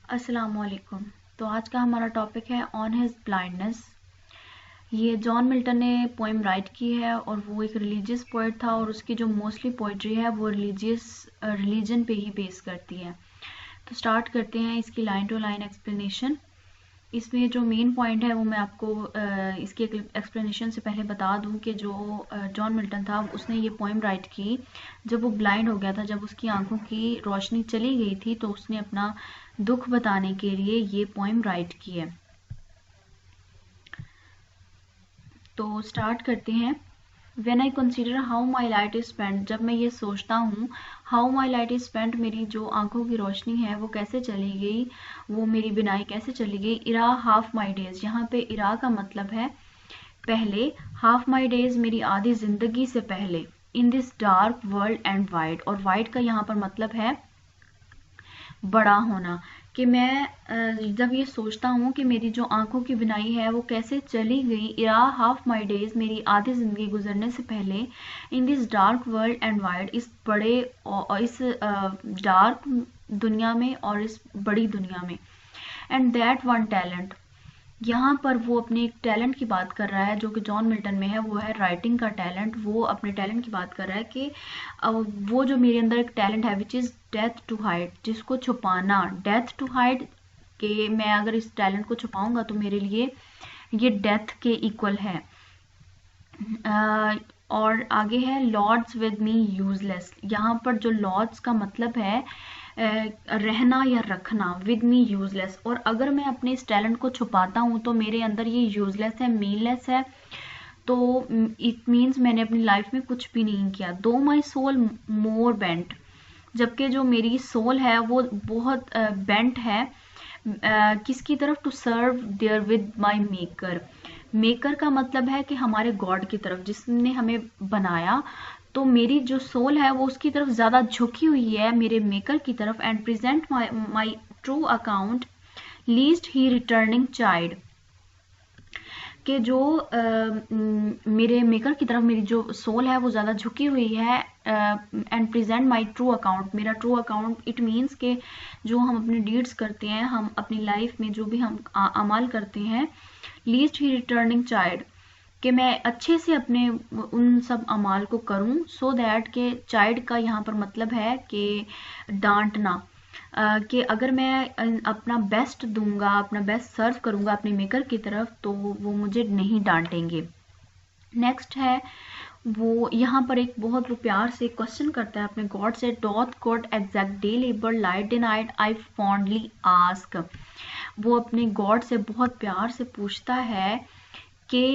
अस्सलामुअलैकुम। तो आज का हमारा टॉपिक है ऑन हिज ब्लाइंडनेस। ये जॉन मिल्टन ने पोएम राइट की है और वो एक रिलीजियस पोएट था और उसकी जो मोस्टली पोइट्री है वो रिलीजन पे ही बेस करती है। तो स्टार्ट करते हैं इसकी लाइन टू लाइन एक्सप्लेनेशन। इसमें जो मेन पॉइंट है वो मैं आपको इसकी एक्सप्लेनेशन से पहले बता दूं कि जो जॉन मिल्टन था उसने ये पोएम राइट की जब वो ब्लाइंड हो गया था, जब उसकी आंखों की रोशनी चली गई थी, तो उसने अपना दुख बताने के लिए ये पोएम राइट की है। तो स्टार्ट करते हैं। When I consider how my light is spent, जब मैं ये सोचता हूँ how my light is spent, मेरी जो आंखों की रोशनी है वो कैसे चली गई, वो मेरी बिनाई कैसे चली गई। इरा हाफ माई डेज, यहाँ पे इरा का मतलब है पहले, हाफ माई डेज मेरी आधी जिंदगी से पहले, in this dark world and wide, और वाइड का यहाँ पर मतलब है बड़ा होना। कि मैं जब ये सोचता हूँ कि मेरी जो आंखों की बिनाई है वो कैसे चली गई, इरा हाफ माई डेज मेरी आधी जिंदगी गुजरने से पहले, in this dark world and wide, इस बड़े और इस डार्क दुनिया में और इस बड़ी दुनिया में। एंड दैट वन टैलेंट, यहाँ पर वो अपने एक टैलेंट की बात कर रहा है जो कि जॉन मिल्टन में है, वो है राइटिंग का टैलेंट। वो अपने टैलेंट की बात कर रहा है कि वो जो मेरे अंदर एक टैलेंट है which is death to hide, जिसको छुपाना, डेथ टू हाइड, कि मैं अगर इस टैलेंट को छुपाऊंगा तो मेरे लिए ये डेथ के इक्वल है। और आगे है लॉर्ड्स विद मी यूजलेस, यहाँ पर जो लॉर्ड्स का मतलब है रहना या रखना, विद मी यूजलेस। और अगर मैं अपने इस टैलेंट को छुपाता हूँ तो मेरे अंदर ये यूजलेस है, मीनलेस है, तो इट मीन्स मैंने अपनी लाइफ में कुछ भी नहीं किया। दो माई सोल मोर बेंट, जबकि जो मेरी सोल है वो बहुत बेंट है, किसकी तरफ, to serve therewith my maker. Maker का मतलब है कि हमारे गॉड की तरफ, जिसने हमें बनाया। तो मेरी जो सोल है वो उसकी तरफ ज़्यादा झुकी हुई है, मेरे मेकर की तरफ। And present my true account least he returning child, कि जो मेरे मेकर की तरफ मेरी जो सोल है वो ज़्यादा झुकी हुई है। And present my true account, मेरा ट्रू अकाउंट इट मीन्स के जो हम अपने डीड्स करते हैं, हम अपनी लाइफ में जो भी हम अमाल करते हैं, लीस्ट ही रिटर्निंग चाइल्ड, कि मैं अच्छे से अपने उन सब अमाल को करूं, सो दैट के चाइल्ड का यहाँ पर मतलब है कि डांटना, कि अगर मैं अपना बेस्ट दूंगा, अपना बेस्ट सर्व करूंगा अपने मेकर की तरफ, तो वो मुझे नहीं डांटेंगे। नेक्स्ट है, वो यहाँ पर एक बहुत वो प्यार से क्वेश्चन करता है अपने गॉड से, doth God exact day labour light denied I fondly ask. वो अपने गॉड से बहुत प्यार से पूछता है कि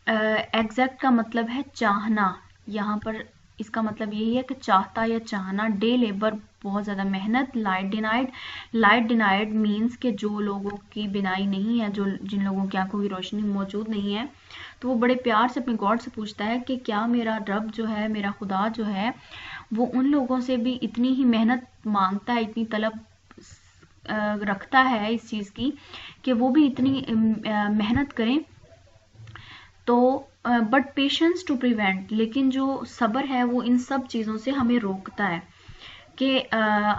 एग्जैक्ट का मतलब है चाहना, यहाँ पर इसका मतलब यही है कि चाहता या चाहना। डे लेबर बहुत ज़्यादा मेहनत। लाइट डिनाइड मीन्स के जो लोगों की बिनाई नहीं है, जो जिन लोगों की आंखों की रोशनी मौजूद नहीं है, तो वो बड़े प्यार से अपने गॉड से पूछता है कि क्या मेरा रब जो है, मेरा खुदा जो है, वो उन लोगों से भी इतनी ही मेहनत मांगता है, इतनी तलब रखता है इस चीज़ की कि वो भी इतनी मेहनत करें। तो बट पेशेंस टू प्रिवेंट, लेकिन जो सब्र है वो इन सब चीज़ों से हमें रोकता है। कि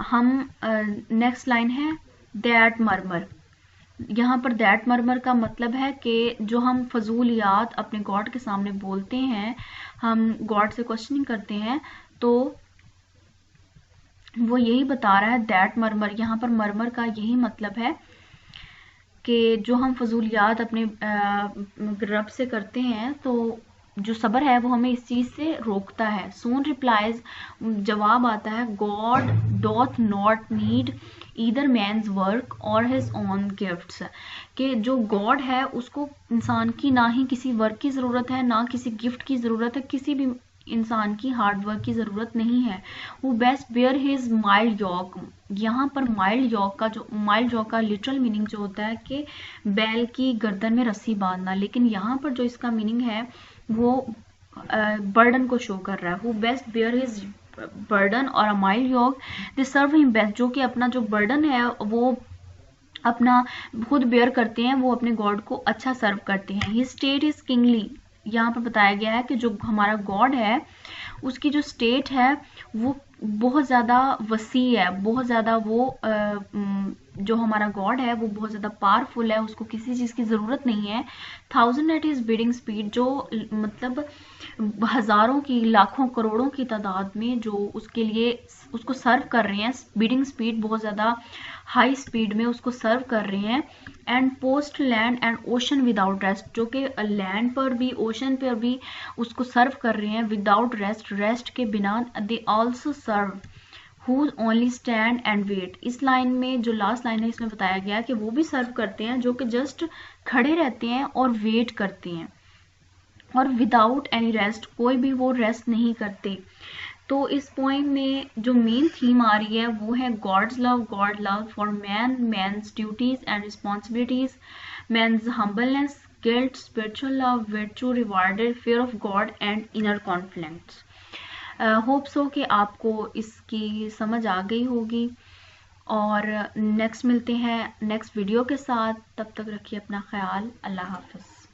हम नेक्स्ट लाइन है दैट मरमर, यहाँ पर दैट मरमर का मतलब है कि जो हम फजूलियात अपने गॉड के सामने बोलते हैं, हम गॉड से क्वेश्चनिंग करते हैं, तो वो यही बता रहा है दैट मरमर। यहाँ पर मरमर का यही मतलब है कि जो हम फजूलियात अपने रब से करते हैं, तो जो सब्र है वो हमें इस चीज़ से रोकता है। सून रिप्लाइज, जवाब आता है, God doth not need either man's work or his own gifts, कि जो गॉड है उसको इंसान की ना ही किसी वर्क की ज़रूरत है, ना किसी गिफ्ट की ज़रूरत है, किसी भी इंसान की हार्ड वर्क की ज़रूरत नहीं है। वो best bear his mild yoke, यहाँ पर माइल्ड यॉक का लिटरल मीनिंग जो होता है कि बैल की गर्दन में रस्सी बांधना, लेकिन यहाँ पर जो इसका मीनिंग है वो बर्डन को शो कर रहा है। वो बेस्ट बेयर हिज बर्डन और a mild yoke they serve him best, जो कि अपना जो बर्डन है वो अपना खुद बेयर करते हैं, वो अपने गॉड को अच्छा सर्व करते हैं। हिज स्टेट इज किंगली, यहाँ पर बताया गया है कि जो हमारा गॉड है उसकी जो स्टेट है वो बहुत ज़्यादा वसी है, बहुत ज़्यादा वो जो हमारा गॉड है वो बहुत ज़्यादा पावरफुल है, उसको किसी चीज़ की ज़रूरत नहीं है। 1000 एट इज बिडिंग स्पीड, जो मतलब हज़ारों की, लाखों, करोड़ों की तादाद में जो उसके लिए उसको सर्व कर रहे हैं, बिडिंग स्पीड बहुत ज़्यादा हाई स्पीड में उसको सर्व कर रहे हैं। And post land and ocean without rest, जो कि लैंड पर भी ओशन पर भी उसको सर्व कर रहे हैं विदाउट रेस्ट, रेस्ट के बिना। They also serve who only stand and wait। इस लाइन में जो लास्ट लाइन है इसमें बताया गया कि वो भी सर्व करते हैं जो कि जस्ट खड़े रहते हैं और वेट करते हैं, और विदाउट एनी रेस्ट, कोई भी वो रेस्ट नहीं करते। तो इस पॉइंट में जो मेन थीम आ रही है वो है God's love, God love for man, man's duties and responsibilities, man's humbleness, guilt, spiritual love, virtue, rewarded, fear of God and inner conflicts. Hope so कि आपको इसकी समझ आ गई होगी, और नेक्स्ट मिलते हैं नेक्स्ट वीडियो के साथ। तब तक रखिए अपना ख्याल। अल्लाह हाफ़िज़।